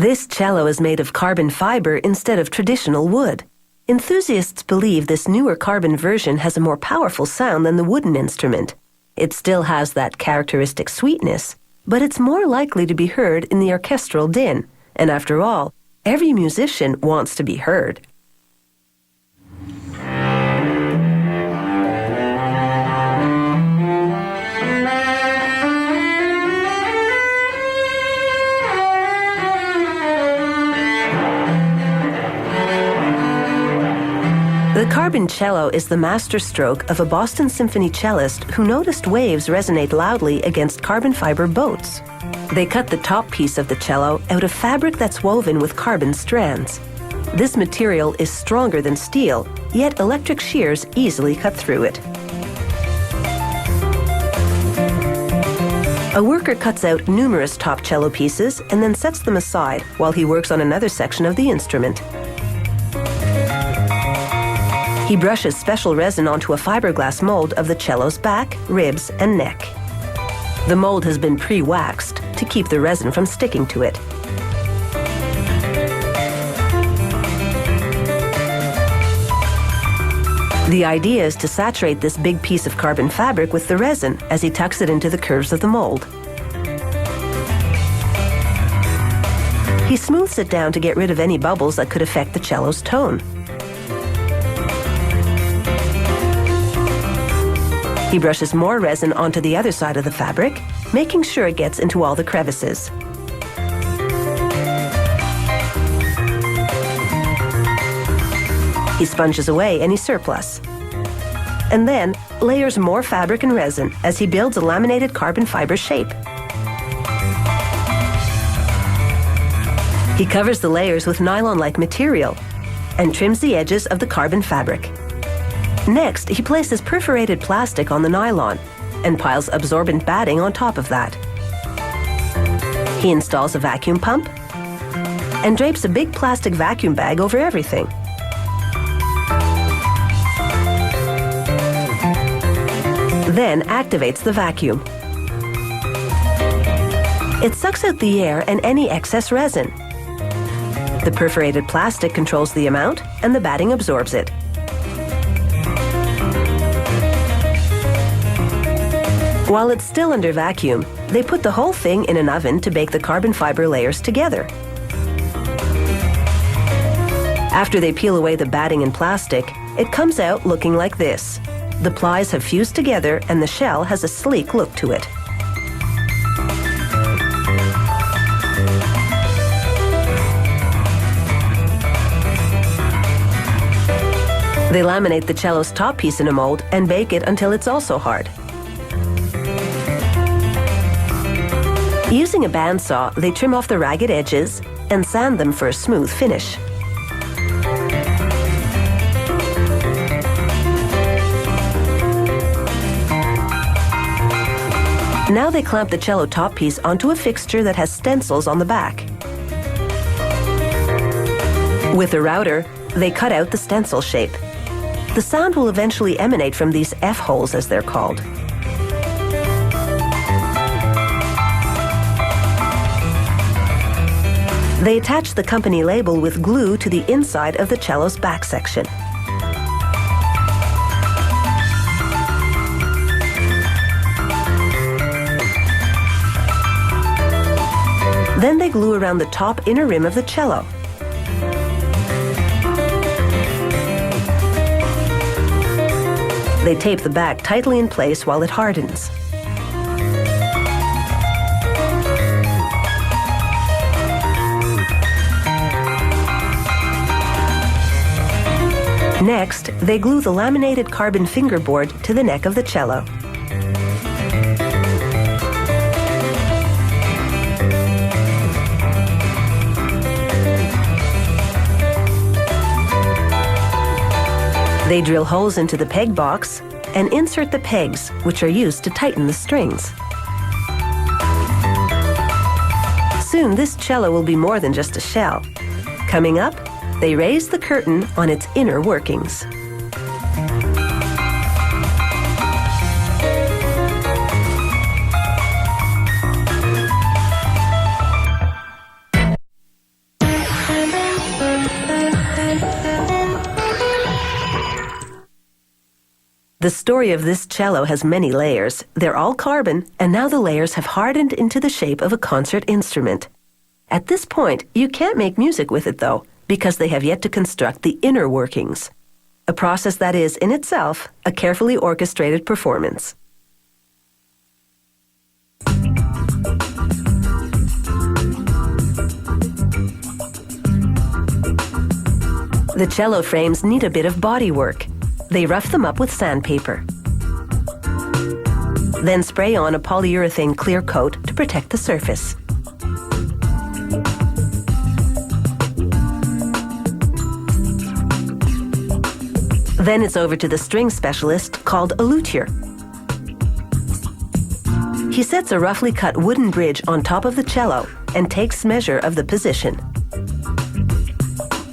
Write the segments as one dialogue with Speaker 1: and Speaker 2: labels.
Speaker 1: This cello is made of carbon fiber instead of traditional wood. Enthusiasts believe this newer carbon version has a more powerful sound than the wooden instrument. It still has that characteristic sweetness, but it's more likely to be heard in the orchestral din. And after all, every musician wants to be heard. The carbon cello is the masterstroke of a Boston Symphony cellist who noticed waves resonate loudly against carbon fiber boats. They cut the top piece of the cello out of fabric that's woven with carbon strands. This material is stronger than steel, yet electric shears easily cut through it. A worker cuts out numerous top cello pieces and then sets them aside while he works on another section of the instrument. He brushes special resin onto a fiberglass mold of the cello's back, ribs, and neck. The mold has been pre-waxed to keep the resin from sticking to it. The idea is to saturate this big piece of carbon fabric with the resin as he tucks it into the curves of the mold. He smooths it down to get rid of any bubbles that could affect the cello's tone. He brushes more resin onto the other side of the fabric, making sure it gets into all the crevices. He sponges away any surplus. And then layers more fabric and resin as he builds a laminated carbon fiber shape. He covers the layers with nylon-like material and trims the edges of the carbon fabric. Next, he places perforated plastic on the nylon and piles absorbent batting on top of that. He installs a vacuum pump and drapes a big plastic vacuum bag over everything. Then activates the vacuum. It sucks out the air and any excess resin. The perforated plastic controls the amount and the batting absorbs it. While it's still under vacuum, they put the whole thing in an oven to bake the carbon fiber layers together. After they peel away the batting and plastic, it comes out looking like this. The plies have fused together and the shell has a sleek look to it. They laminate the cello's top piece in a mold and bake it until it's also hard. Using a bandsaw, they trim off the ragged edges and sand them for a smooth finish. Now they clamp the cello top piece onto a fixture that has stencils on the back. With a router, they cut out the stencil shape. The sound will eventually emanate from these F-holes, as they're called. They attach the company label with glue to the inside of the cello's back section. Then they glue around the top inner rim of the cello. They tape the back tightly in place while it hardens. Next, they glue the laminated carbon fingerboard to the neck of the cello. They drill holes into the peg box and insert the pegs, which are used to tighten the strings. Soon, this cello will be more than just a shell. Coming up, they raise the curtain on its inner workings. The story of this cello has many layers. They're all carbon, and now the layers have hardened into the shape of a concert instrument. At this point, you can't make music with it, though, because they have yet to construct the inner workings. A process that is, in itself, a carefully orchestrated performance. The cello frames need a bit of body work. They rough them up with sandpaper. Then spray on a polyurethane clear coat to protect the surface. Then it's over to the string specialist called a luthier. He sets a roughly cut wooden bridge on top of the cello and takes measure of the position.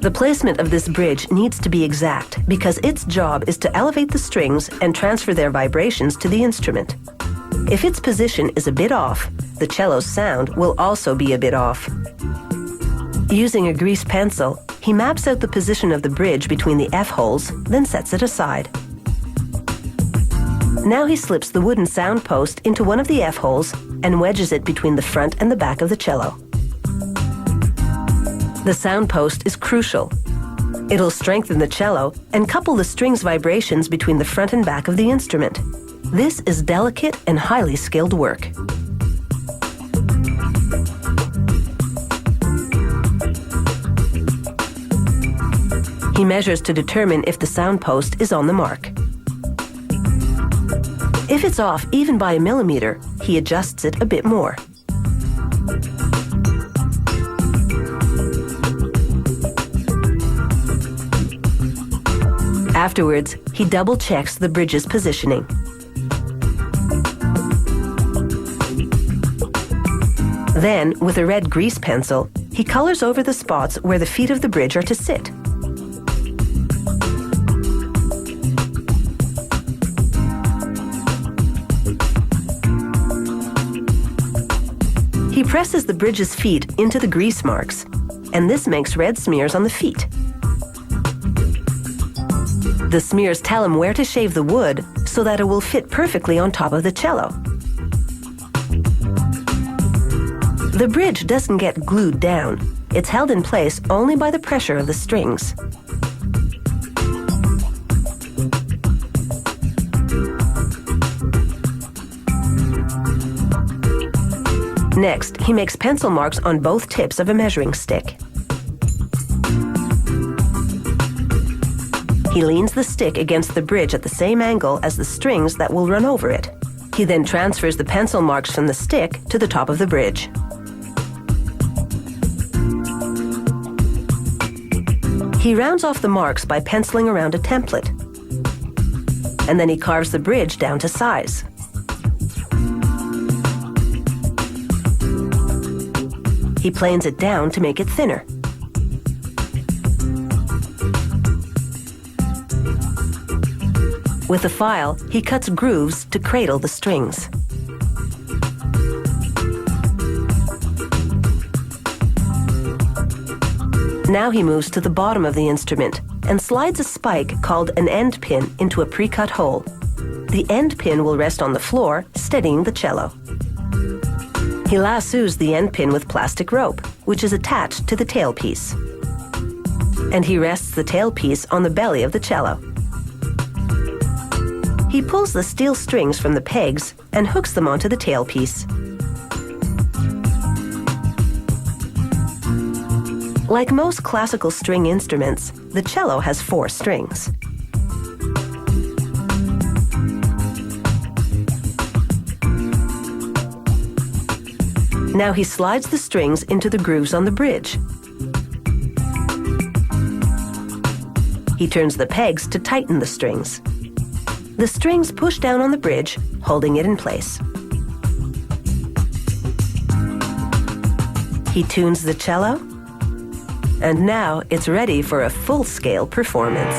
Speaker 1: The placement of this bridge needs to be exact because its job is to elevate the strings and transfer their vibrations to the instrument. If its position is a bit off, the cello's sound will also be a bit off. Using a grease pencil, he maps out the position of the bridge between the F-holes, then sets it aside. Now he slips the wooden sound post into one of the F-holes and wedges it between the front and the back of the cello. The sound post is crucial. It'll strengthen the cello and couple the strings' vibrations between the front and back of the instrument. This is delicate and highly skilled work. He measures to determine if the sound post is on the mark. If it's off even by a millimeter, he adjusts it a bit more. Afterwards, he double-checks the bridge's positioning. Then, with a red grease pencil, he colors over the spots where the feet of the bridge are to sit. He presses the bridge's feet into the grease marks, and this makes red smears on the feet. The smears tell him where to shave the wood so that it will fit perfectly on top of the cello. The bridge doesn't get glued down. It's held in place only by the pressure of the strings. Next, he makes pencil marks on both tips of a measuring stick. He leans the stick against the bridge at the same angle as the strings that will run over it. He then transfers the pencil marks from the stick to the top of the bridge. He rounds off the marks by penciling around a template. And then he carves the bridge down to size. He planes it down to make it thinner. With a file, he cuts grooves to cradle the strings. Now he moves to the bottom of the instrument and slides a spike called an end pin into a pre-cut hole. The end pin will rest on the floor, steadying the cello. He lassos the end pin with plastic rope, which is attached to the tailpiece. And he rests the tailpiece on the belly of the cello. He pulls the steel strings from the pegs and hooks them onto the tailpiece. Like most classical string instruments, the cello has 4 strings. Now he slides the strings into the grooves on the bridge. He turns the pegs to tighten the strings. The strings push down on the bridge, holding it in place. He tunes the cello, and now it's ready for a full-scale performance.